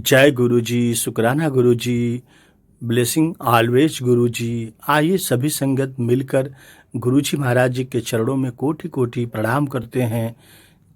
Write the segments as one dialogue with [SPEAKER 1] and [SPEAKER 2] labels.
[SPEAKER 1] जय गुरु जी, शुक्राना गुरु जी, blessing always गुरु जी। आइए सभी संगत मिलकर गुरु जी महाराज जी के चरणों में कोटि कोटि प्रणाम करते हैं।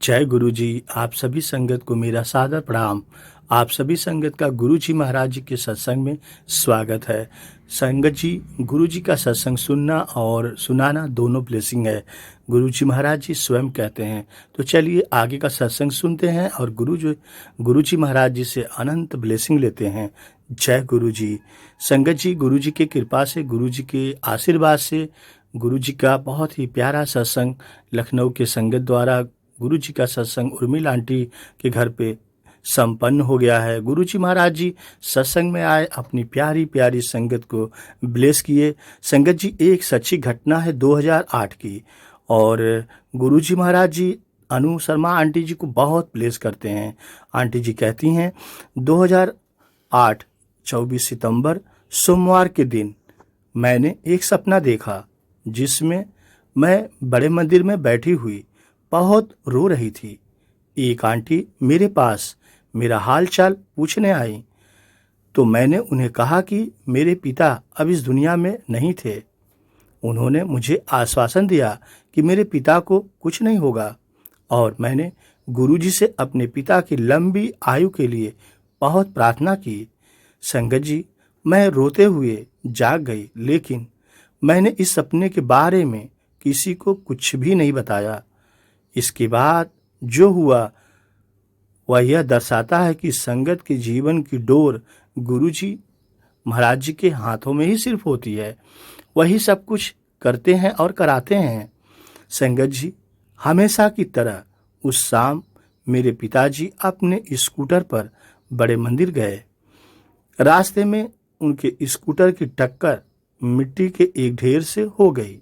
[SPEAKER 1] जय गुरु जी। आप सभी संगत को मेरा सादर प्रणाम। आप सभी संगत का गुरु जी महाराज जी के सत्संग में स्वागत है। संगत जी, गुरु जी का सत्संग सुनना और सुनाना दोनों ब्लेसिंग है, गुरु जी महाराज जी स्वयं कहते हैं। तो चलिए आगे का सत्संग सुनते हैं और गुरु जी महाराज जी से अनंत ब्लेसिंग लेते हैं। जय गुरु जी। संगत जी, गुरु जी की कृपा से, गुरु जी के आशीर्वाद से, गुरु जी का बहुत ही प्यारा सत्संग लखनऊ के संगत द्वारा गुरु जी का सत्संग उर्मिला आंटी के घर पे संपन्न हो गया है। गुरु जी महाराज जी सत्संग में आए, अपनी प्यारी प्यारी संगत को ब्लेस किए। संगत जी, एक सच्ची घटना है 2008 की, और गुरु जी महाराज जी अनु शर्मा आंटी जी को बहुत ब्लेस करते हैं। आंटी जी कहती हैं 2008 24 सितंबर सोमवार के दिन मैंने एक सपना देखा जिसमें मैं बड़े मंदिर में बैठी हुई बहुत रो रही थी। एक आंटी मेरे पास मेरा हाल चाल पूछने आई तो मैंने उन्हें कहा कि मेरे पिता अब इस दुनिया में नहीं थे। उन्होंने मुझे आश्वासन दिया कि मेरे पिता को कुछ नहीं होगा, और मैंने गुरुजी से अपने पिता की लंबी आयु के लिए बहुत प्रार्थना की। संगत जी, मैं रोते हुए जाग गई, लेकिन मैंने इस सपने के बारे में किसी को कुछ भी नहीं बताया। इसके बाद जो हुआ वह यह दर्शाता है कि संगत के जीवन की डोर गुरु जी महाराज जी के हाथों में ही सिर्फ होती है। वही सब कुछ करते हैं और कराते हैं। संगत जी, हमेशा की तरह उस शाम मेरे पिताजी अपने स्कूटर पर बड़े मंदिर गए। रास्ते में उनके स्कूटर की टक्कर मिट्टी के एक ढेर से हो गई,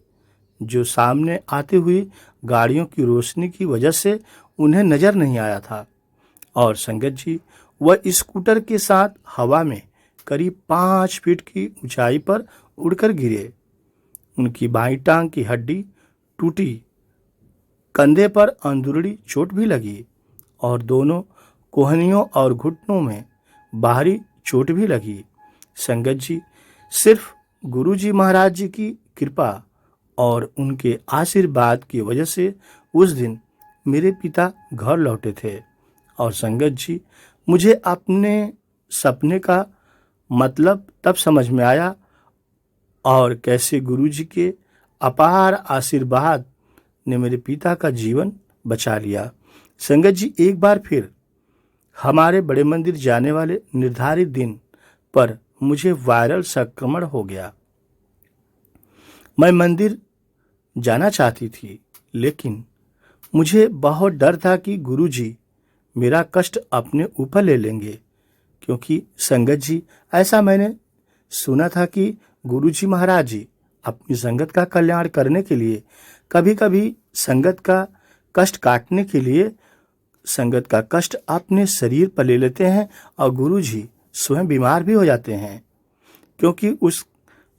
[SPEAKER 1] जो सामने आती हुई गाड़ियों की रोशनी की वजह से उन्हें नजर नहीं आया था। और संगत जी, वह स्कूटर के साथ हवा में करीब 5 फीट की ऊंचाई पर उड़कर गिरे। उनकी बाईं टांग की हड्डी टूटी, कंधे पर अंदरूनी चोट भी लगी, और दोनों कोहनियों और घुटनों में बाहरी चोट भी लगी। संगत जी, सिर्फ गुरु जी महाराज जी की कृपा और उनके आशीर्वाद की वजह से उस दिन मेरे पिता घर लौटे थे। और संगत जी, मुझे अपने सपने का मतलब तब समझ में आया, और कैसे गुरु जी के अपार आशीर्वाद ने मेरे पिता का जीवन बचा लिया। संगत जी, एक बार फिर हमारे बड़े मंदिर जाने वाले निर्धारित दिन पर मुझे वायरल संक्रमण हो गया। मैं मंदिर जाना चाहती थी, लेकिन मुझे बहुत डर था कि गुरु जी मेरा कष्ट अपने ऊपर ले लेंगे, क्योंकि संगत जी, ऐसा मैंने सुना था कि गुरु जी महाराज जी अपनी संगत का कल्याण करने के लिए कभी कभी संगत का कष्ट काटने के लिए संगत का कष्ट अपने शरीर पर ले लेते हैं, और गुरु जी स्वयं बीमार भी हो जाते हैं, क्योंकि उस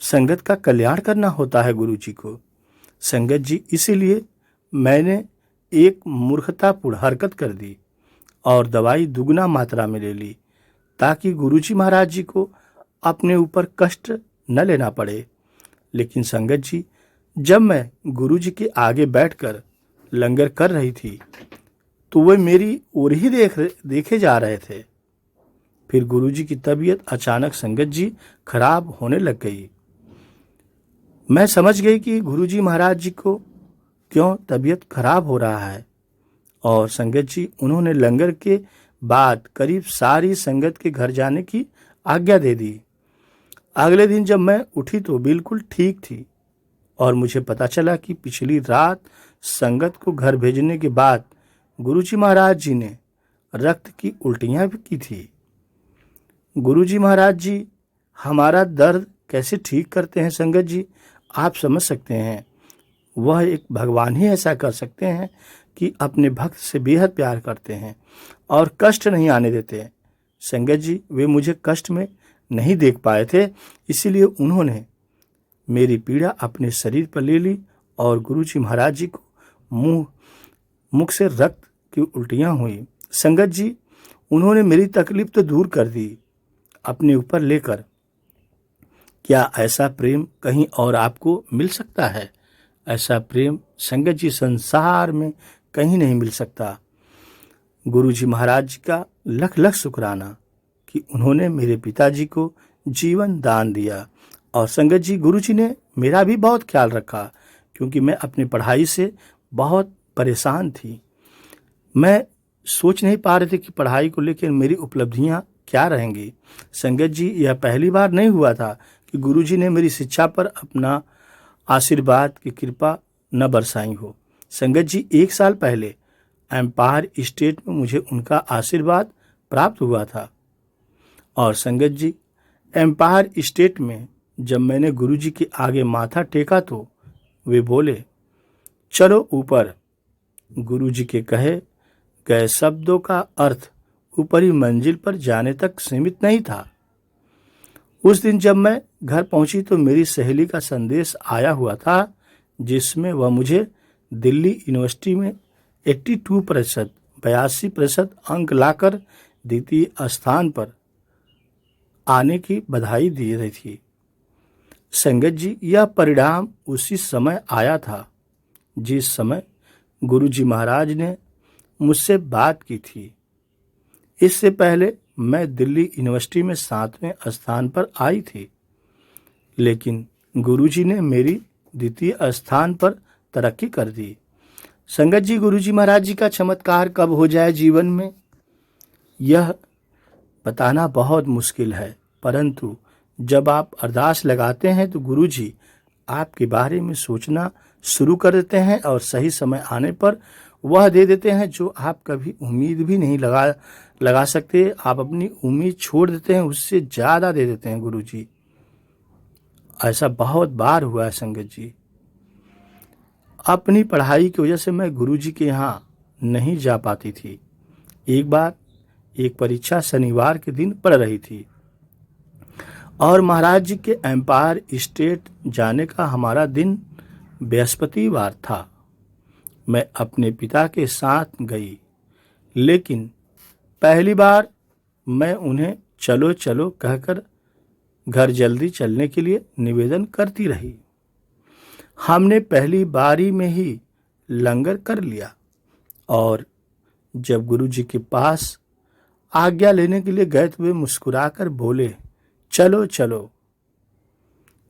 [SPEAKER 1] संगत का कल्याण करना होता है गुरु जी को। संगत जी, इसीलिए मैंने एक मूर्खतापूर्ण हरकत कर दी और दवाई दुगना मात्रा में ले ली, ताकि गुरु जी महाराज जी को अपने ऊपर कष्ट न लेना पड़े। लेकिन संगत जी, जब मैं गुरु जी के आगे बैठकर लंगर कर रही थी तो वे मेरी ओर ही देखे जा रहे थे। फिर गुरु जी की तबीयत अचानक संगत जी खराब होने लग गई। मैं समझ गई कि गुरु जी महाराज जी को क्यों तबीयत खराब हो रहा है, और संगत जी, उन्होंने लंगर के बाद करीब सारी संगत के घर जाने की आज्ञा दे दी। अगले दिन जब मैं उठी तो बिल्कुल ठीक थी, और मुझे पता चला कि पिछली रात संगत को घर भेजने के बाद गुरु जी महाराज जी ने रक्त की उल्टियां भी की थी। गुरु जी महाराज जी हमारा दर्द कैसे ठीक करते हैं संगत जी, आप समझ सकते हैं। वह एक भगवान ही ऐसा कर सकते हैं कि अपने भक्त से बेहद प्यार करते हैं और कष्ट नहीं आने देते। संगत जी, वे मुझे कष्ट में नहीं देख पाए थे, इसीलिए उन्होंने मेरी पीड़ा अपने शरीर पर ले ली, और गुरु जी महाराज जी को मुख से रक्त की उल्टियां हुई। संगत जी, उन्होंने मेरी तकलीफ तो दूर कर दी, अपने ऊपर लेकर। क्या ऐसा प्रेम कहीं और आपको मिल सकता है? ऐसा प्रेम संगत जी संसार में कहीं नहीं मिल सकता। गुरु जी महाराज जी का लख लख शुक्राना कि उन्होंने मेरे पिताजी को जीवन दान दिया। और संगत जी, गुरु जी ने मेरा भी बहुत ख्याल रखा, क्योंकि मैं अपनी पढ़ाई से बहुत परेशान थी। मैं सोच नहीं पा रहे थे कि पढ़ाई को लेकर मेरी उपलब्धियां क्या रहेंगी। संगत जी, यह पहली बार नहीं हुआ था कि गुरु जी ने मेरी शिक्षा पर अपना आशीर्वाद की कृपा न बरसाई हो। संगत जी, 1 साल पहले एम्पायर स्टेट में मुझे उनका आशीर्वाद प्राप्त हुआ था। और संगत जी, एम्पायर स्टेट में जब मैंने गुरु जी के आगे माथा टेका तो वे बोले, चलो ऊपर। गुरु जी के कहे गए शब्दों का अर्थ ऊपरी मंजिल पर जाने तक सीमित नहीं था। उस दिन जब मैं घर पहुंची तो मेरी सहेली का संदेश आया हुआ था, जिसमें वह मुझे दिल्ली यूनिवर्सिटी में 82% अंक लाकर द्वितीय स्थान पर आने की बधाई दे रही थी। संगत जी, यह परिणाम उसी समय आया था जिस समय गुरु जी महाराज ने मुझसे बात की थी। इससे पहले मैं दिल्ली यूनिवर्सिटी में 7वें स्थान पर आई थी, लेकिन गुरु जी ने मेरी द्वितीय स्थान पर तरक्की कर दी। संगत जी, गुरु जी महाराज जी का चमत्कार कब हो जाए जीवन में, यह बताना बहुत मुश्किल है। परंतु जब आप अरदास लगाते हैं तो गुरु जी आपके बारे में सोचना शुरू कर देते हैं और सही समय आने पर वह दे देते हैं जो आप कभी उम्मीद भी नहीं लगा सकते। आप अपनी उम्मीद छोड़ देते हैं, उससे ज़्यादा दे देते हैं गुरु जी। ऐसा बहुत बार हुआ है संगत जी। अपनी पढ़ाई की वजह से मैं गुरु जी के यहाँ नहीं जा पाती थी। एक बार एक परीक्षा शनिवार के दिन पड़ रही थी और महाराज जी के एम्पायर स्टेट जाने का हमारा दिन बृहस्पतिवार था। मैं अपने पिता के साथ गई, लेकिन पहली बार मैं उन्हें चलो चलो कहकर घर जल्दी चलने के लिए निवेदन करती रही। हमने पहली बारी में ही लंगर कर लिया और जब गुरु जी के पास आज्ञा लेने के लिए गए तो वे मुस्कुराकर बोले, चलो चलो।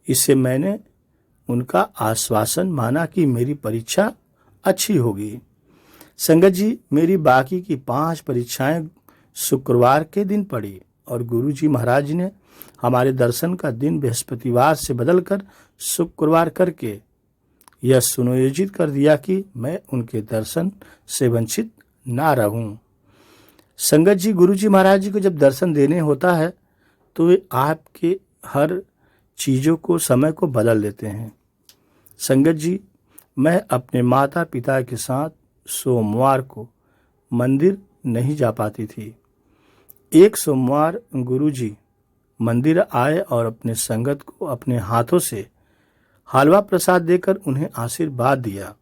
[SPEAKER 1] इससे मैंने उनका आश्वासन माना कि मेरी परीक्षा अच्छी होगी। संगत जी, मेरी बाकी की 5 परीक्षाएं शुक्रवार के दिन पड़ी और गुरु जी महाराज ने हमारे दर्शन का दिन बृहस्पतिवार से बदलकर शुक्रवार करके यह सुनियोजित कर दिया कि मैं उनके दर्शन से वंचित ना रहूं। संगत जी, गुरु जी महाराज जी को जब दर्शन देने होता है तो वे आपके हर चीज़ों को, समय को बदल देते हैं। संगत जी, मैं अपने माता पिता के साथ सोमवार को मंदिर नहीं जा पाती थी। एक सोमवार गुरु जी मंदिर आए और अपने संगत को अपने हाथों से हलवा प्रसाद देकर उन्हें आशीर्वाद दिया।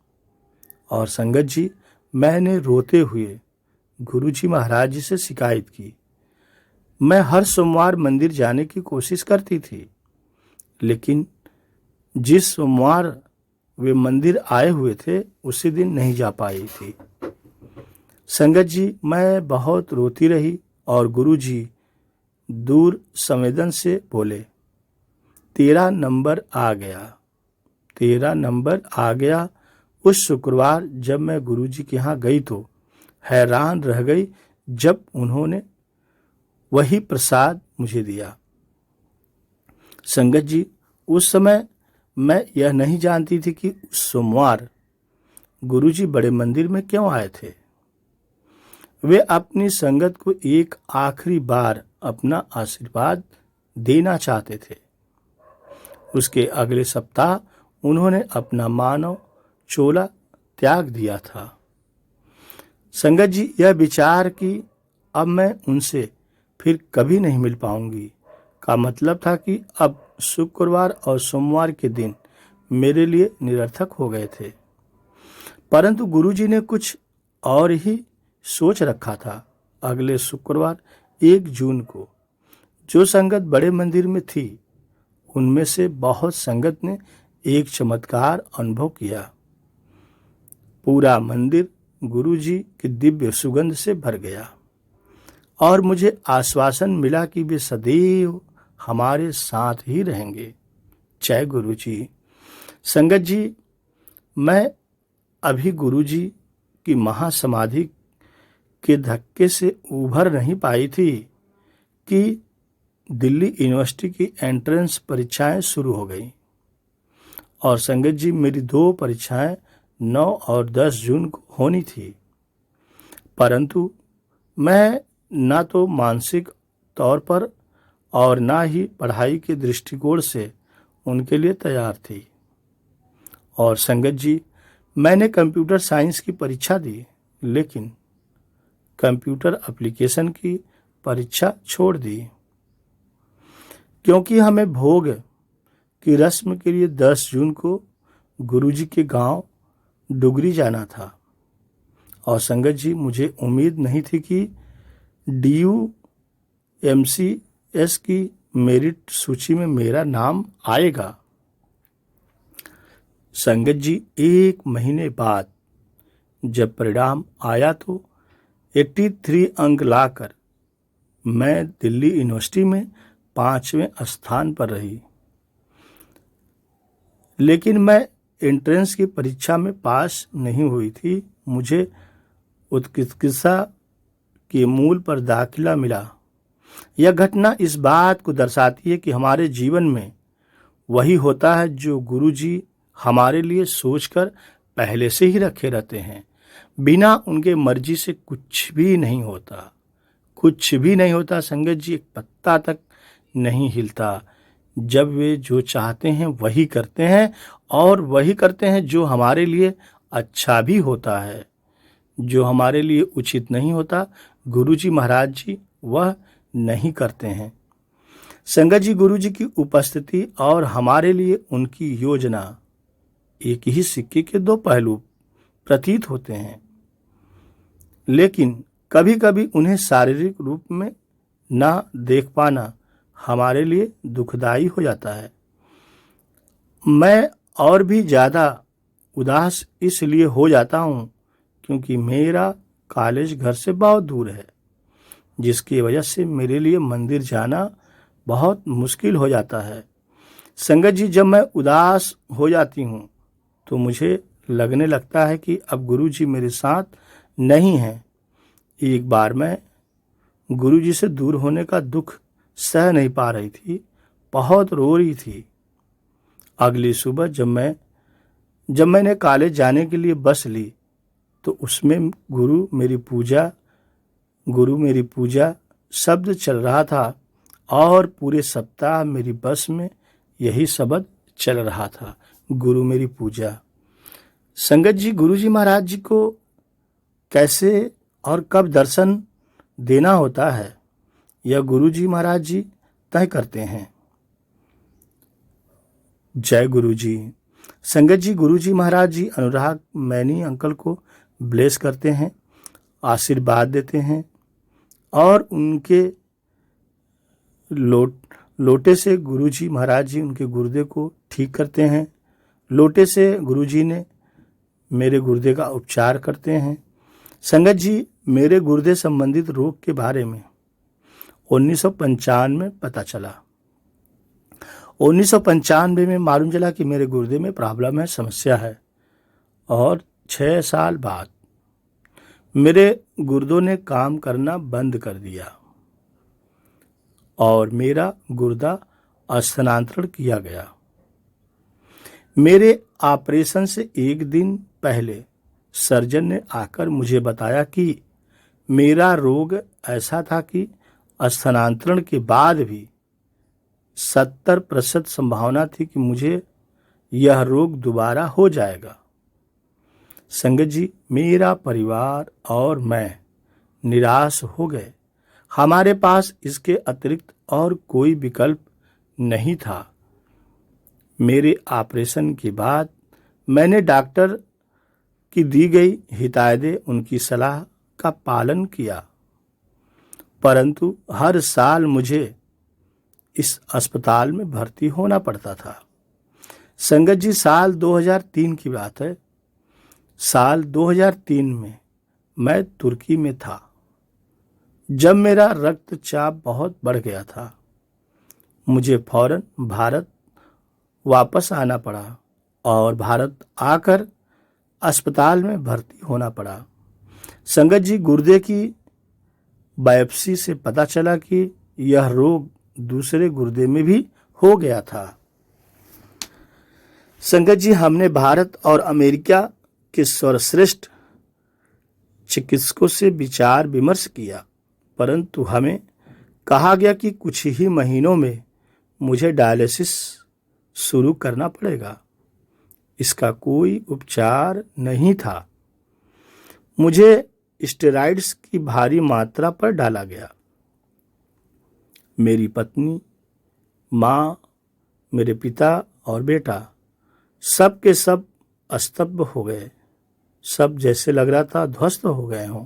[SPEAKER 1] और संगत जी, मैंने रोते हुए गुरु जी महाराज जी से शिकायत की। मैं हर सोमवार मंदिर जाने की कोशिश करती थी, लेकिन जिस सोमवार वे मंदिर आए हुए थे उसी दिन नहीं जा पाई थी। संगत जी, मैं बहुत रोती रही और गुरु जी दूर संवेदन से बोले, तेरा नंबर आ गया, तेरा नंबर आ गया। उस शुक्रवार जब मैं गुरु जी के यहाँ गई तो हैरान रह गई जब उन्होंने वही प्रसाद मुझे दिया। संगत जी, उस समय मैं यह नहीं जानती थी कि सोमवार गुरु जी बड़े मंदिर में क्यों आए थे। वे अपनी संगत को एक आखिरी बार अपना आशीर्वाद देना चाहते थे। उसके अगले सप्ताह उन्होंने अपना मानव चोला त्याग दिया था। संगत जी, यह विचार कि अब मैं उनसे फिर कभी नहीं मिल पाऊंगी का मतलब था कि अब शुक्रवार और सोमवार के दिन मेरे लिए निरर्थक हो गए थे। परंतु गुरुजी ने कुछ और ही सोच रखा था अगले शुक्रवार 1 जून को जो संगत बड़े मंदिर में थी, उनमें से बहुत संगत ने एक चमत्कार अनुभव किया। पूरा मंदिर गुरुजी की दिव्य सुगंध से भर गया और मुझे आश्वासन मिला कि वे सदैव हमारे साथ ही रहेंगे। जय गुरुजी। संगत जी, मैं अभी गुरुजी की महासमाधि के धक्के से उभर नहीं पाई थी कि दिल्ली यूनिवर्सिटी की एंट्रेंस परीक्षाएं शुरू हो गई। और संगत जी, मेरी 2 परीक्षाएं 9 और 10 जून को होनी थी, परंतु मैं ना तो मानसिक तौर पर और ना ही पढ़ाई के दृष्टिकोण से उनके लिए तैयार थी। और संगत जी, मैंने कंप्यूटर साइंस की परीक्षा दी, लेकिन कंप्यूटर एप्लीकेशन की परीक्षा छोड़ दी, क्योंकि हमें भोग की रस्म के लिए 10 जून को गुरुजी के गांव डुगरी जाना था। और संगत जी, मुझे उम्मीद नहीं थी कि DU-MCS की मेरिट सूची में मेरा नाम आएगा। संगत जी, 1 महीने बाद जब परिणाम आया तो 83 अंक लाकर मैं दिल्ली यूनिवर्सिटी में 5वें स्थान पर रही। लेकिन मैं एंट्रेंस की परीक्षा में पास नहीं हुई थी। मुझे उत्कृष्टता के मूल पर दाखिला मिला। यह घटना इस बात को दर्शाती है कि हमारे जीवन में वही होता है जो गुरुजी हमारे लिए सोचकर पहले से ही रखे रहते हैं। बिना उनके मर्जी से कुछ भी नहीं होता, कुछ भी नहीं होता। संगत जी, एक पत्ता तक नहीं हिलता। जब वे जो चाहते हैं वही करते हैं, और वही करते हैं जो हमारे लिए अच्छा भी होता है। जो हमारे लिए उचित नहीं होता, गुरुजी महाराज जी वह नहीं करते हैं। संगत जी, गुरुजी की उपस्थिति और हमारे लिए उनकी योजना एक ही सिक्के के 2 पहलू प्रतीत होते हैं, लेकिन कभी कभी उन्हें शारीरिक रूप में ना देख पाना हमारे लिए दुखदाई हो जाता है। मैं और भी ज़्यादा उदास इसलिए हो जाता हूँ क्योंकि मेरा कॉलेज घर से बहुत दूर है, जिसकी वजह से मेरे लिए मंदिर जाना बहुत मुश्किल हो जाता है। संगत जी, जब मैं उदास हो जाती हूँ तो मुझे लगने लगता है कि अब गुरुजी मेरे साथ नहीं हैं। एक बार मैं गुरुजी से दूर होने का दुख सह नहीं पा रही थी, बहुत रो रही थी। अगली सुबह जब मैंने कॉलेज जाने के लिए बस ली तो उसमें गुरु मेरी पूजा शब्द चल रहा था, और पूरे सप्ताह मेरी बस में यही शब्द चल रहा था, गुरु मेरी पूजा। संगत जी, गुरुजी महाराज जी को कैसे और कब दर्शन देना होता है, यह गुरुजी महाराज जी तय करते हैं। जय गुरुजी। संगत जी, गुरुजी महाराज जी अनुराग मैनी अंकल को ब्लेस करते हैं, आशीर्वाद देते हैं, और उनके लोटे से गुरुजी महाराज जी उनके गुर्दे को ठीक करते हैं। लोटे से गुरुजी ने मेरे गुर्दे का उपचार करते हैं। संगत जी, मेरे गुर्दे संबंधित रोग के बारे में 1995 में पता चला। 1995 में मालूम चला कि मेरे गुर्दे में प्रॉब्लम है, समस्या है, और 6 साल बाद मेरे गुर्दों ने काम करना बंद कर दिया और मेरा गुर्दा स्थानांतरण किया गया। मेरे ऑपरेशन से 1 दिन पहले सर्जन ने आकर मुझे बताया कि मेरा रोग ऐसा था कि स्थानांतरण के बाद भी 70% संभावना थी कि मुझे यह रोग दोबारा हो जाएगा। संगत जी, मेरा परिवार और मैं निराश हो गए। हमारे पास इसके अतिरिक्त और कोई विकल्प नहीं था। मेरे ऑपरेशन के बाद मैंने डॉक्टर की दी गई हिदायतें, उनकी सलाह का पालन किया। परंतु हर साल मुझे इस अस्पताल में भर्ती होना पड़ता था। संगत जी, साल 2003 की बात है। साल 2003 में मैं तुर्की में था, जब मेरा रक्तचाप बहुत बढ़ गया था। मुझे फौरन भारत वापस आना पड़ा और भारत आकर अस्पताल में भर्ती होना पड़ा। संगत जी, गुर्दे की बायोप्सी से पता चला कि यह रोग दूसरे गुर्दे में भी हो गया था। संगत जी, हमने भारत और अमेरिका के सर्वश्रेष्ठ चिकित्सकों से विचार विमर्श किया, परंतु हमें कहा गया कि कुछ ही महीनों में मुझे डायलिसिस शुरू करना पड़ेगा। इसका कोई उपचार नहीं था। मुझे स्टेरॉइड्स की भारी मात्रा पर डाला गया। मेरी पत्नी, माँ, मेरे पिता और बेटा सब के सब स्तब्ध हो गए। सब जैसे लग रहा था ध्वस्त हो गए हों।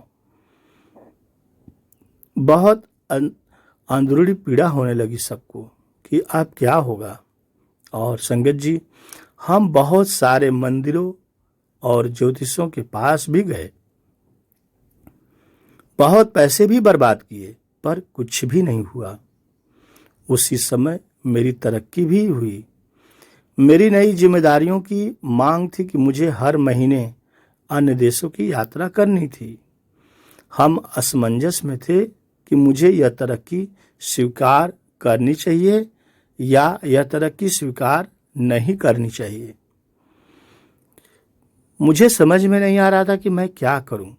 [SPEAKER 1] बहुत अंदरूनी पीड़ा होने लगी सबको कि अब क्या होगा। और संगत जी, हम बहुत सारे मंदिरों और ज्योतिषों के पास भी गए, बहुत पैसे भी बर्बाद किए, पर कुछ भी नहीं हुआ। उसी समय मेरी तरक्की भी हुई। मेरी नई जिम्मेदारियों की मांग थी कि मुझे हर महीने अन्य देशों की यात्रा करनी थी। हम असमंजस में थे कि मुझे यह तरक्की स्वीकार करनी चाहिए या यह तरक्की स्वीकार नहीं करनी चाहिए। मुझे समझ में नहीं आ रहा था कि मैं क्या करूं।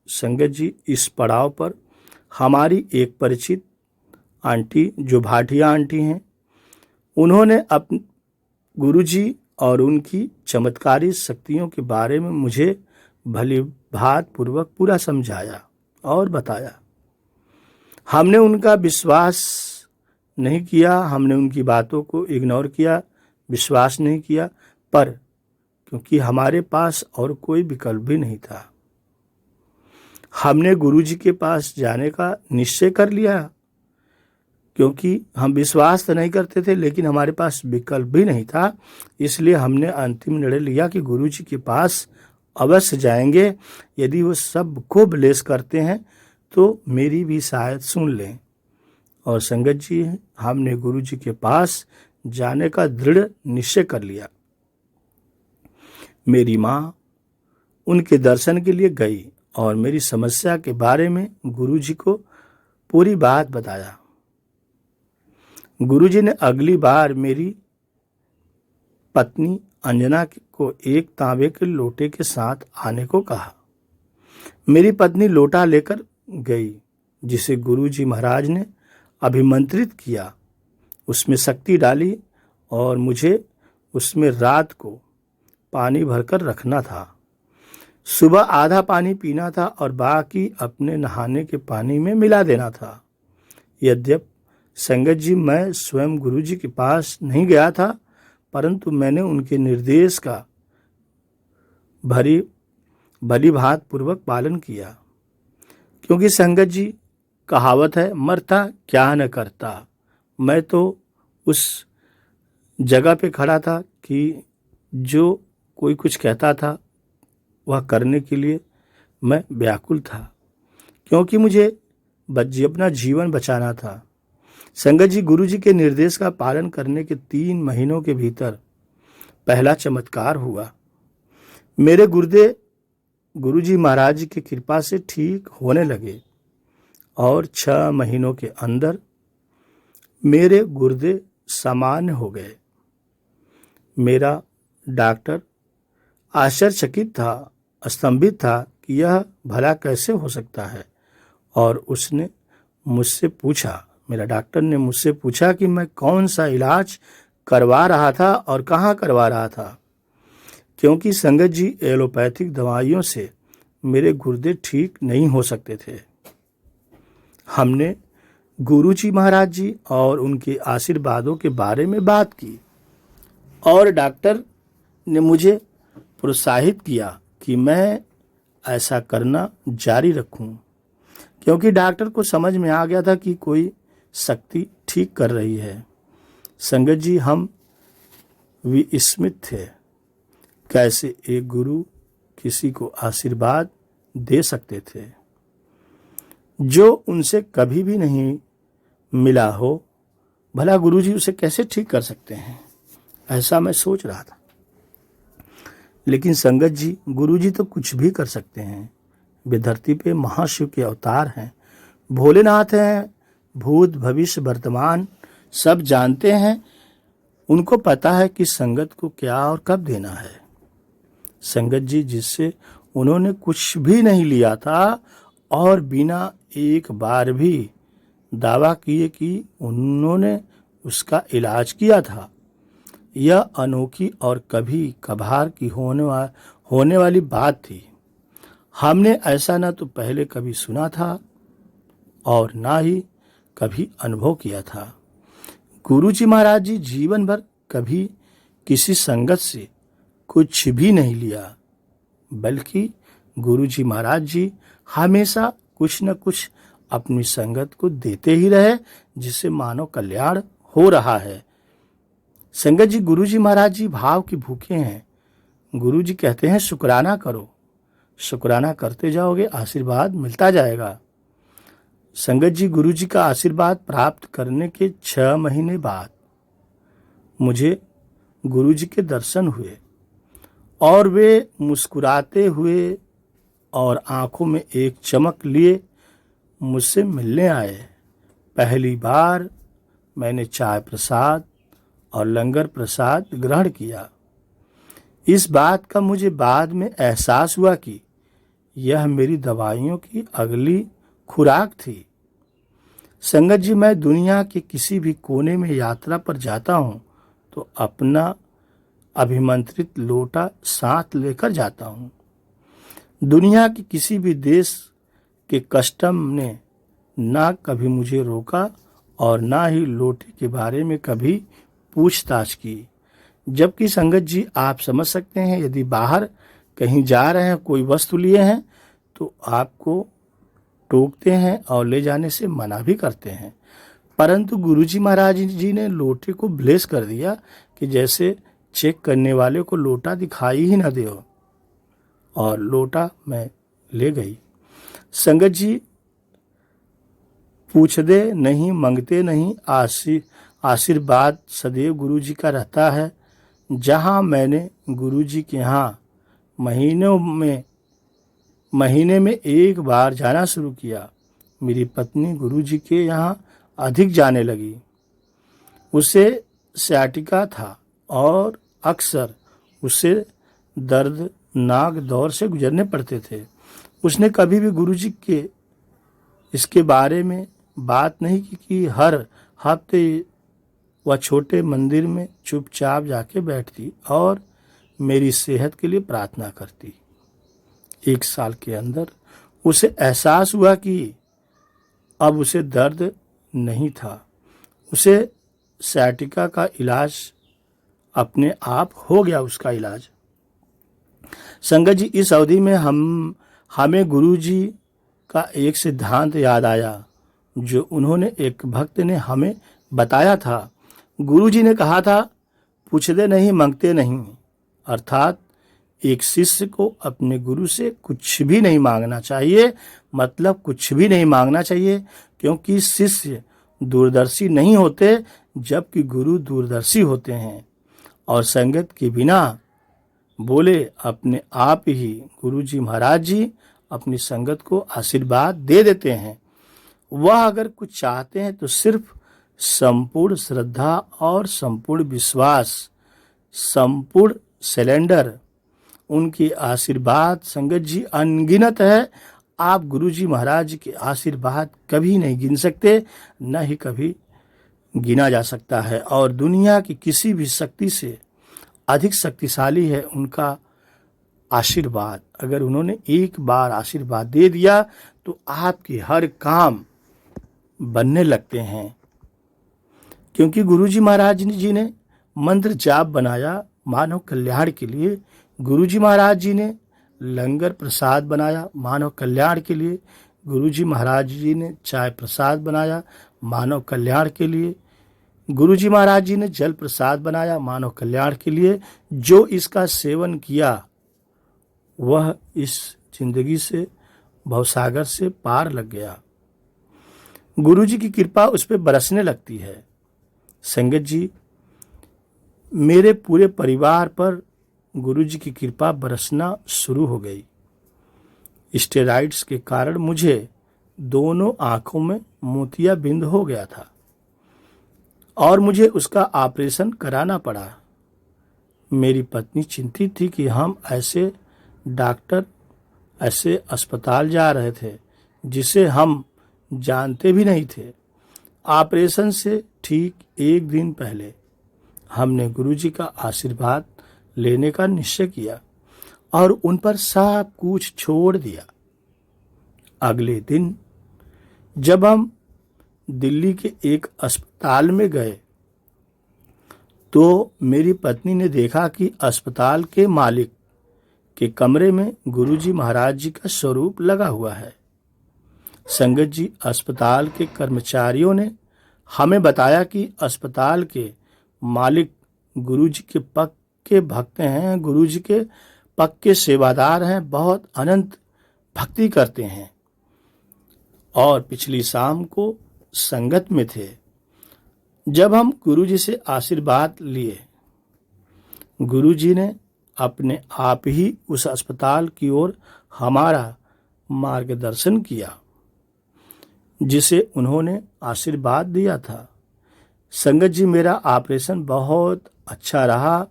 [SPEAKER 1] संगत जी, इस पड़ाव पर हमारी एक परिचित आंटी, जो भाटिया आंटी हैं, उन्होंने अपने गुरुजी और उनकी चमत्कारी शक्तियों के बारे में मुझे भली भांति पूर्वक पूरा समझाया और बताया। हमने उनका विश्वास नहीं किया, हमने उनकी बातों को इग्नोर किया, विश्वास नहीं किया, पर क्योंकि हमारे पास और कोई विकल्प भी नहीं था, हमने गुरुजी के पास जाने का निश्चय कर लिया। क्योंकि हम विश्वास तो नहीं करते थे, लेकिन हमारे पास विकल्प भी नहीं था, इसलिए हमने अंतिम निर्णय लिया कि गुरुजी के पास अवश्य जाएंगे। यदि वो सबको ब्लेस करते हैं तो मेरी भी शायद सुन लें। और संगत जी, हमने गुरुजी के पास जाने का दृढ़ निश्चय कर लिया। मेरी माँ उनके दर्शन के लिए गई और मेरी समस्या के बारे में गुरुजी को पूरी बात बताया। गुरुजी ने अगली बार मेरी पत्नी अंजना को एक तांबे के लोटे के साथ आने को कहा। मेरी पत्नी लोटा लेकर गई, जिसे गुरुजी महाराज ने अभिमंत्रित किया। उसमें शक्ति डाली और मुझे उसमें रात को पानी भरकर रखना था। सुबह आधा पानी पीना था और बाकी अपने नहाने के पानी में मिला देना था। यद्यपि संगत जी, मैं स्वयं गुरुजी के पास नहीं गया था, परंतु मैंने उनके निर्देश का भली भांति पूर्वक पालन किया। क्योंकि संगत जी, कहावत है, मरता क्या न करता। मैं तो उस जगह पे खड़ा था कि जो कोई कुछ कहता था वह करने के लिए मैं व्याकुल था, क्योंकि मुझे अपना जीवन बचाना था। संगत जी, गुरुजी के निर्देश का पालन करने के 3 महीनों के भीतर पहला चमत्कार हुआ। मेरे गुर्दे गुरुजी महाराज की कृपा से ठीक होने लगे और 6 महीनों के अंदर मेरे गुर्दे सामान्य हो गए। मेरा डॉक्टर आश्चर्यचकित था, स्तंभित था कि यह भला कैसे हो सकता है। और उसने मुझसे पूछा, मेरा डॉक्टर ने मुझसे पूछा कि मैं कौन सा इलाज करवा रहा था और कहाँ करवा रहा था। क्योंकि संगत जी, एलोपैथिक दवाइयों से मेरे गुर्दे ठीक नहीं हो सकते थे। हमने गुरुजी महाराज जी और उनके आशीर्वादों के बारे में बात की और डॉक्टर ने मुझे प्रोत्साहित किया कि मैं ऐसा करना जारी रखूं। क्योंकि डॉक्टर को समझ में आ गया था कि कोई शक्ति ठीक कर रही है। संगत जी, हम विस्मित थे, कैसे एक गुरु किसी को आशीर्वाद दे सकते थे जो उनसे कभी भी नहीं मिला हो। भला गुरुजी उसे कैसे ठीक कर सकते हैं, ऐसा मैं सोच रहा था। लेकिन संगत जी, गुरुजी तो कुछ भी कर सकते हैं। वे धरती पे महाशिव के अवतार हैं, भोलेनाथ हैं, भूत भविष्य वर्तमान सब जानते हैं। उनको पता है कि संगत को क्या और कब देना है। संगत जी, जिससे उन्होंने कुछ भी नहीं लिया था और बिना एक बार भी दावा किए कि उन्होंने उसका इलाज किया था, यह अनोखी और कभी कभार की होने वाली बात थी। हमने ऐसा न तो पहले कभी सुना था और ना ही कभी अनुभव किया था। गुरुजी महाराज जी जीवन भर कभी किसी संगत से कुछ भी नहीं लिया, बल्कि गुरुजी महाराज जी हमेशा कुछ न कुछ अपनी संगत को देते ही रहे, जिससे मानव कल्याण हो रहा है। संगत जी, गुरुजी महाराज जी भाव की भूखे हैं। गुरुजी कहते हैं शुक्राना करो, शुक्राना करते जाओगे आशीर्वाद मिलता जाएगा। संगत जी, गुरुजी का आशीर्वाद प्राप्त करने के 6 महीने बाद मुझे गुरुजी के दर्शन हुए और वे मुस्कुराते हुए और आंखों में एक चमक लिए मुझसे मिलने आए। पहली बार मैंने चाय प्रसाद और लंगर प्रसाद ग्रहण किया। इस बात का मुझे बाद में एहसास हुआ कि यह मेरी दवाइयों की अगली खुराक थी। संगत जी, मैं दुनिया के किसी भी कोने में यात्रा पर जाता हूँ तो अपना अभिमंत्रित लोटा साथ लेकर जाता हूँ। दुनिया के किसी भी देश के कस्टम ने ना कभी मुझे रोका और ना ही लोटे के बारे में कभी पूछताछ की। जबकि संगत जी, आप समझ सकते हैं, यदि बाहर कहीं जा रहे हैं, कोई वस्तु लिए हैं तो आपको टोकते हैं और ले जाने से मना भी करते हैं। परंतु गुरुजी महाराज जी ने लोटे को ब्लेस कर दिया कि जैसे चेक करने वाले को लोटा दिखाई ही ना दे, और लोटा मैं ले गई। संगत जी, पूछते नहीं, मांगते नहीं, आशीर्वाद सदैव गुरुजी का रहता है। जहाँ मैंने गुरुजी के यहाँ महीने में एक बार जाना शुरू किया, मेरी पत्नी गुरुजी के यहाँ अधिक जाने लगी। उसे सयाटिका था और अक्सर उसे दर्दनाक दौर से गुजरने पड़ते थे। उसने कभी भी गुरुजी के इसके बारे में बात नहीं की कि हर हफ्ते वह छोटे मंदिर में चुपचाप जाके बैठती और मेरी सेहत के लिए प्रार्थना करती। 1 साल के अंदर उसे एहसास हुआ कि अब उसे दर्द नहीं था। उसे सयाटिका का इलाज अपने आप हो गया, उसका इलाज। संगत जी, इस अवधि में हमें गुरुजी का एक सिद्धांत याद आया जो उन्होंने एक भक्त ने हमें बताया था। गुरुजी ने कहा था, पूछते नहीं, मांगते नहीं। अर्थात एक शिष्य को अपने गुरु से कुछ भी नहीं मांगना चाहिए, मतलब कुछ भी नहीं मांगना चाहिए, क्योंकि शिष्य दूरदर्शी नहीं होते, जबकि गुरु दूरदर्शी होते हैं और संगत के बिना बोले अपने आप ही गुरुजी महाराज जी अपनी संगत को आशीर्वाद दे देते हैं। वह अगर कुछ चाहते हैं तो सिर्फ संपूर्ण श्रद्धा और संपूर्ण विश्वास, संपूर्ण सिलेंडर, उनके आशीर्वाद संगत जी अनगिनत है। आप गुरुजी महाराज के आशीर्वाद कभी नहीं गिन सकते, न ही कभी गिना जा सकता है, और दुनिया की किसी भी शक्ति से अधिक शक्तिशाली है उनका आशीर्वाद। अगर उन्होंने एक बार आशीर्वाद दे दिया तो आपके हर काम बनने लगते हैं, क्योंकि गुरुजी महाराज जी ने मंत्र जाप बनाया मानव कल्याण के लिए। गुरुजी महाराज जी ने लंगर प्रसाद बनाया मानव कल्याण के लिए। गुरुजी महाराज जी ने चाय प्रसाद बनाया मानव कल्याण के लिए। गुरुजी महाराज जी ने जल प्रसाद बनाया मानव कल्याण के लिए। जो इसका सेवन किया वह इस जिंदगी से भवसागर से पार लग गया। गुरुजी की कृपा उस पर बरसने लगती है। संगत जी, मेरे पूरे परिवार पर गुरुजी की कृपा बरसना शुरू हो गई। स्टेरॉइड्स के कारण मुझे दोनों आंखों में मोतियाबिंद हो गया था और मुझे उसका ऑपरेशन कराना पड़ा। मेरी पत्नी चिंतित थी कि हम ऐसे डॉक्टर ऐसे अस्पताल जा रहे थे जिसे हम जानते भी नहीं थे। ऑपरेशन से ठीक 1 दिन पहले हमने गुरुजी का आशीर्वाद लेने का निश्चय किया और उन पर सब कुछ छोड़ दिया। अगले दिन जब हम दिल्ली के एक अस्पताल में गए तो मेरी पत्नी ने देखा कि अस्पताल के मालिक के कमरे में गुरुजी महाराज जी का स्वरूप लगा हुआ है। संगत जी, अस्पताल के कर्मचारियों ने हमें बताया कि अस्पताल के मालिक गुरुजी के पक्के भक्त हैं, गुरुजी के पक्के सेवादार हैं, बहुत अनंत भक्ति करते हैं और पिछली शाम को संगत में थे। जब हम गुरुजी से आशीर्वाद लिए, गुरुजी ने अपने आप ही उस अस्पताल की ओर हमारा मार्गदर्शन किया जिसे उन्होंने आशीर्वाद दिया था। संगत जी, मेरा ऑपरेशन बहुत अच्छा रहा।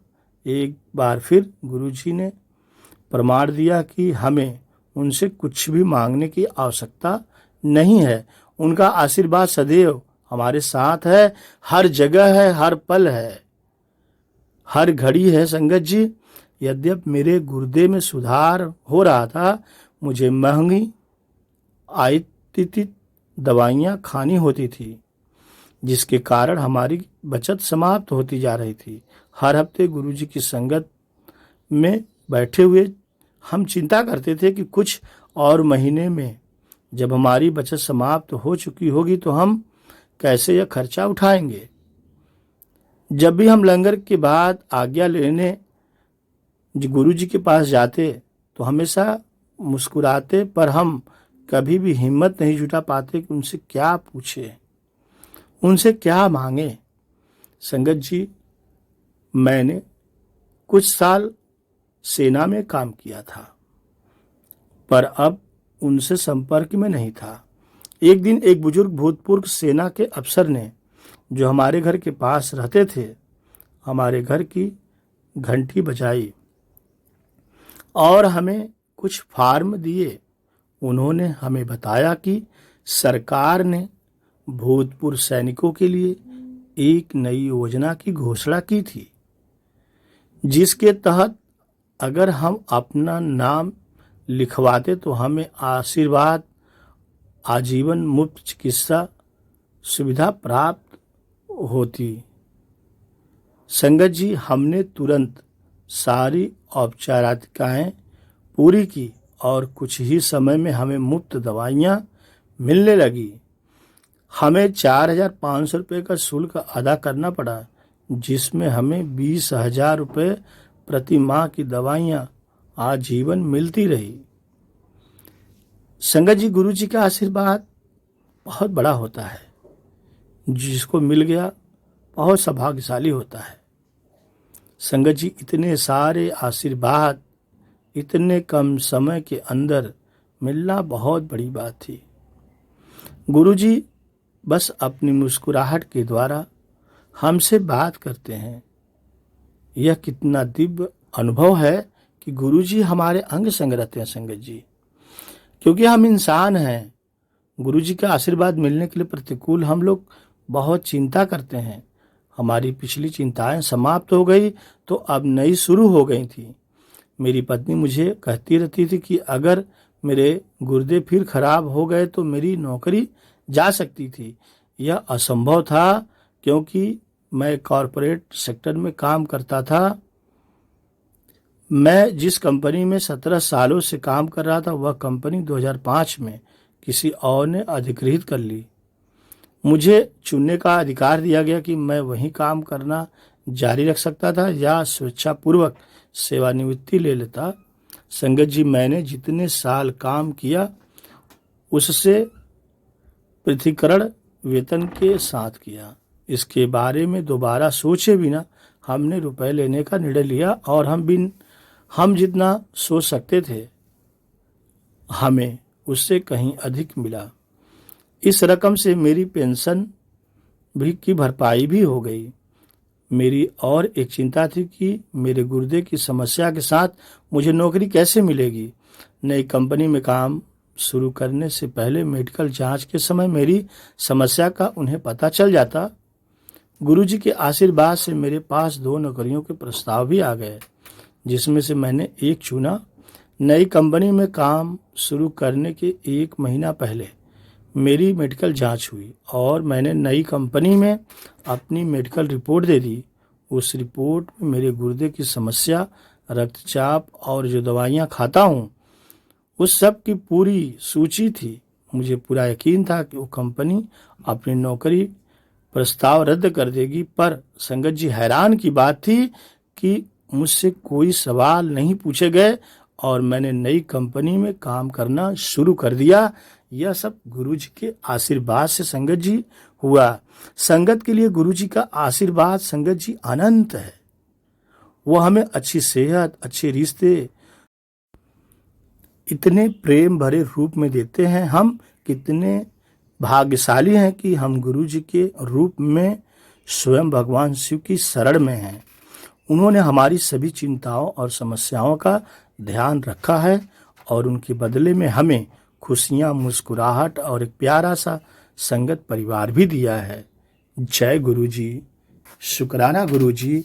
[SPEAKER 1] एक बार फिर गुरुजी ने प्रमाण दिया कि हमें उनसे कुछ भी मांगने की आवश्यकता नहीं है। उनका आशीर्वाद सदैव हमारे साथ है, हर जगह है, हर पल है, हर घड़ी है। संगत जी, यद्यपि मेरे गुर्दे में सुधार हो रहा था, मुझे महंगी आयुर्वेदिक दवाइयाँ खानी होती थी जिसके कारण हमारी बचत समाप्त होती जा रही थी। हर हफ्ते गुरुजी की संगत में बैठे हुए हम चिंता करते थे कि कुछ और महीने में जब हमारी बचत समाप्त हो चुकी होगी तो हम कैसे यह खर्चा उठाएंगे। जब भी हम लंगर के बाद आज्ञा लेने गुरुजी के पास जाते तो हमेशा मुस्कुराते, पर हम कभी भी हिम्मत नहीं जुटा पाते कि उनसे क्या पूछे, उनसे क्या मांगे। संगत जी, मैंने कुछ साल सेना में काम किया था पर अब उनसे संपर्क में नहीं था। एक दिन एक बुजुर्ग भूतपूर्व सेना के अफसर ने, जो हमारे घर के पास रहते थे, हमारे घर की घंटी बजाई और हमें कुछ फॉर्म दिए। उन्होंने हमें बताया कि सरकार ने भूतपूर्व सैनिकों के लिए एक नई योजना की घोषणा की थी जिसके तहत अगर हम अपना नाम लिखवाते तो हमें आशीर्वाद आजीवन मुफ्त चिकित्सा सुविधा प्राप्त होती। संगत जी, हमने तुरंत सारी औपचारिकताएं पूरी की और कुछ ही समय में हमें मुफ्त दवाइयां मिलने लगी। हमें 4,500 रुपये का शुल्क अदा करना पड़ा जिसमें हमें 20,000 रुपये प्रति माह की दवाइयां आजीवन मिलती रही। संगत जी, गुरु जी का आशीर्वाद बहुत बड़ा होता है, जिसको मिल गया बहुत सौभाग्यशाली होता है। संगत जी, इतने सारे आशीर्वाद इतने कम समय के अंदर मिलना बहुत बड़ी बात थी। गुरु जी बस अपनी मुस्कुराहट के द्वारा हमसे बात करते हैं। यह कितना दिव्य अनुभव है कि गुरु जी हमारे अंग संग रहते हैं। संगत जी, क्योंकि हम इंसान हैं, गुरु जी का आशीर्वाद मिलने के लिए प्रतिकूल हम लोग बहुत चिंता करते हैं। हमारी पिछली चिंताएं समाप्त हो गई तो अब नई शुरू हो गई थी। मेरी पत्नी मुझे कहती रहती थी कि अगर मेरे गुर्दे फिर खराब हो गए तो मेरी नौकरी जा सकती थी। यह असंभव था क्योंकि मैं कॉरपोरेट सेक्टर में काम करता था। मैं जिस कंपनी में 17 सालों से काम कर रहा था वह कंपनी 2005 में किसी और ने अधिकृत कर ली। मुझे चुनने का अधिकार दिया गया कि मैं वही काम करना जारी रख सकता था या स्वेच्छापूर्वक सेवानिवृत्ति ले लेता। संगत जी, मैंने जितने साल काम किया उससे पृथक्करण वेतन के साथ किया। इसके बारे में दोबारा सोचे बिना हमने रुपए लेने का निर्णय लिया और हम जितना सोच सकते थे हमें उससे कहीं अधिक मिला। इस रकम से मेरी पेंशन भी की भरपाई भी हो गई। मेरी और एक चिंता थी कि मेरे गुर्दे की समस्या के साथ मुझे नौकरी कैसे मिलेगी। नई कंपनी में काम शुरू करने से पहले मेडिकल जांच के समय मेरी समस्या का उन्हें पता चल जाता। गुरुजी के आशीर्वाद से मेरे पास 2 नौकरियों के प्रस्ताव भी आ गए, जिसमें से मैंने एक चुना। नई कंपनी में काम शुरू करने के 1 महीना पहले मेरी मेडिकल जांच हुई और मैंने नई कंपनी में अपनी मेडिकल रिपोर्ट दे दी। उस रिपोर्ट में मेरे गुर्दे की समस्या, रक्तचाप और जो दवाइयाँ खाता हूँ उस सब की पूरी सूची थी। मुझे पूरा यकीन था कि वो कंपनी अपनी नौकरी प्रस्ताव रद्द कर देगी, पर संगत जी हैरान की बात थी कि मुझसे कोई सवाल नहीं पूछे गए और मैंने नई कंपनी में काम करना शुरू कर दिया। यह सब गुरुजी के आशीर्वाद से संगत जी हुआ। संगत के लिए गुरुजी का आशीर्वाद संगत जी अनंत है। वो हमें अच्छी सेहत, अच्छे रिश्ते इतने प्रेम भरे रूप में देते हैं। हम कितने भाग्यशाली हैं कि हम गुरुजी के रूप में स्वयं भगवान शिव की शरण में हैं। उन्होंने हमारी सभी चिंताओं और समस्याओं का ध्यान रखा है और उनके बदले में हमें खुशियां, मुस्कुराहट और एक प्यारा सा संगत परिवार भी दिया है। जय गुरुजी, शुक्राना गुरुजी।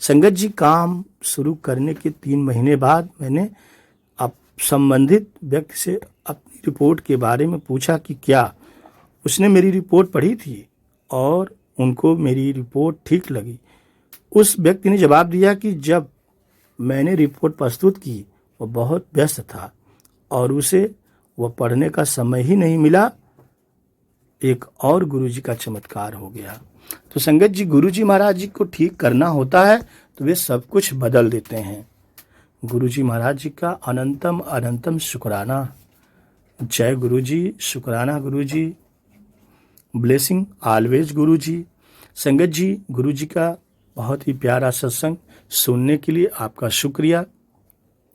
[SPEAKER 1] संगत जी, काम शुरू करने के 3 महीने बाद मैंने संबंधित व्यक्ति से अपनी रिपोर्ट के बारे में पूछा कि क्या उसने मेरी रिपोर्ट पढ़ी थी और उनको मेरी रिपोर्ट ठीक लगी। उस व्यक्ति ने जवाब दिया कि जब मैंने रिपोर्ट प्रस्तुत की वो बहुत व्यस्त था और उसे वह पढ़ने का समय ही नहीं मिला। एक और गुरुजी का चमत्कार हो गया। तो संगत जी, गुरुजी महाराज जी को ठीक करना होता है तो वे सब कुछ बदल देते हैं। गुरुजी महाराज जी का अनंतम अनंतम शुक्राना। जय गुरुजी, शुक्राना गुरुजी, ब्लेसिंग ऑलवेज गुरुजी। संगत जी, गुरुजी का बहुत ही प्यारा सत्संग सुनने के लिए आपका शुक्रिया,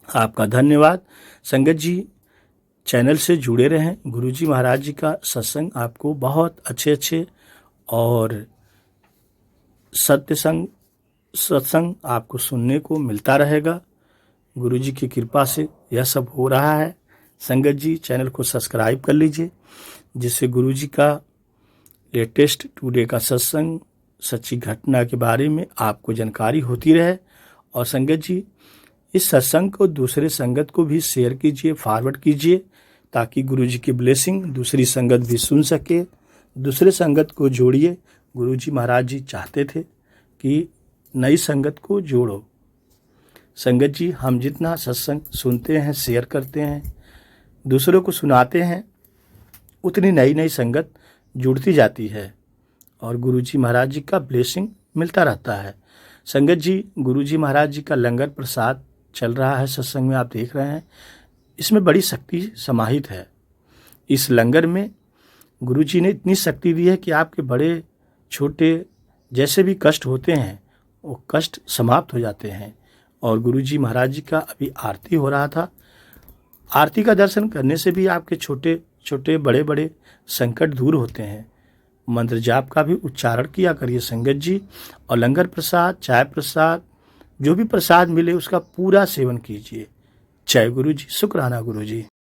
[SPEAKER 1] आपका धन्यवाद। संगत जी, चैनल से जुड़े रहें। गुरुजी महाराज जी का सत्संग आपको बहुत अच्छे और सत्संग आपको सुनने को मिलता रहेगा। गुरुजी की कृपा से यह सब हो रहा है। संगत जी, चैनल को सब्सक्राइब कर लीजिए, जिससे गुरुजी का लेटेस्ट टुडे का सत्संग, सच्ची घटना के बारे में आपको जानकारी होती रहे। और संगत जी, इस सत्संग को दूसरे संगत को भी शेयर कीजिए, फॉरवर्ड कीजिए, ताकि गुरुजी की ब्लेसिंग दूसरी संगत भी सुन सके। दूसरे संगत को जोड़िए। गुरुजी महाराज जी चाहते थे कि नई संगत को जोड़ो। संगत जी, हम जितना सत्संग सुनते हैं, शेयर करते हैं, दूसरों को सुनाते हैं, उतनी नई नई संगत जुड़ती जाती है और गुरुजी महाराज जी का ब्लेसिंग मिलता रहता है। संगत जी, गुरुजी महाराज जी का लंगर प्रसाद चल रहा है सत्संग में, आप देख रहे हैं। इसमें बड़ी शक्ति समाहित है। इस लंगर में गुरुजी ने इतनी शक्ति दी है कि आपके बड़े छोटे जैसे भी कष्ट होते हैं वो कष्ट समाप्त हो जाते हैं। और गुरुजी महाराज जी का अभी आरती हो रहा था। आरती का दर्शन करने से भी आपके छोटे छोटे बड़े बड़े संकट दूर होते हैं। मंत्र जाप का भी उच्चारण किया करिए संगत जी। और लंगर प्रसाद, चाय प्रसाद, जो भी प्रसाद मिले उसका पूरा सेवन कीजिए। जय गुरुजी, शुक्राना गुरुजी।